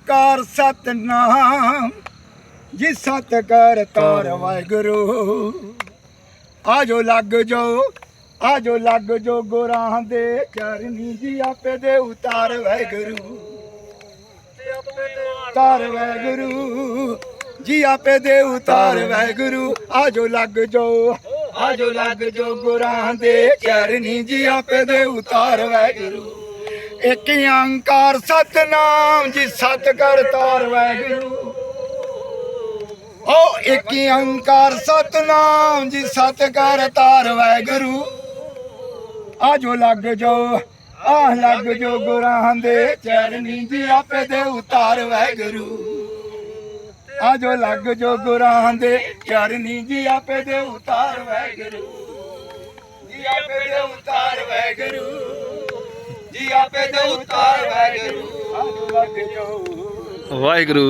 ਓਂਕਾਰ ਸਤਨਾਮ ਜੀ ਸਤ ਕਰਤਾਰ ਵਾਹਿਗੁਰੂ। ਆਜੋ ਲੱਗ ਜੋ ਗੁਰਾਂ ਦੇ ਚਰਨੀ ਜੀ ਆਪੇ ਦੇ ਉਤਾਰ ਵਾਹਿਗੁਰੂ। ਉਤਾਰ ਵਾਹਿਗੁਰੂ ਜੀ ਆਪੇ ਦੇ ਉਤਾਰ ਵਾਹਿਗੁਰੂ। ਆਜੋ ਲੱਗ ਜੋ ਗੁਰਾਂ ਦੇ ਚਰਨੀ ਜੀ ਆਪੇ ਦੇ ਉਤਾਰ ਵਾਹਿਗੁਰੂ। ਇੱਕ ਓਂਕਾਰ ਸਤਨਾਮ ਜੀ ਸਤ ਕਰਤਾਰ ਵਾਹਿਗੁਰੂ। ਓ ਇੱਕ ਓਂਕਾਰ ਸਤਨਾਮ ਜੀ ਸਤ ਕਰਤਾਰ ਵਾਹਿਗੁਰੂ। ਆਜੋ ਲੱਗ ਜੋ ਗੁਰਾਂ ਦੇ ਚਰਨੀ ਜੀ ਆਪੇ ਦੇ ਉਤਾਰ ਵਾਹਿਗੁਰੂ। ਆਜੋ ਲੱਗ ਜੋ ਗੁਰਾਂ ਦੇ ਚਰਨੀ ਜੀ ਆਪੇ ਦੇ ਉਤਾਰ ਵਾਹਿਗੁਰੂ। ਜੀ ਆਪੇ ਦੇ ਉਤਾਰ ਵਾਹਿਗੁਰੂ। ਜੀ ਆਪੇ ਦੇ ਉਤਾਰ ਵਾਹਿਗੁਰੂ। ਆਜੋ ਲੱਗ ਜੋ ਵਾਹਿਗੁਰੂ।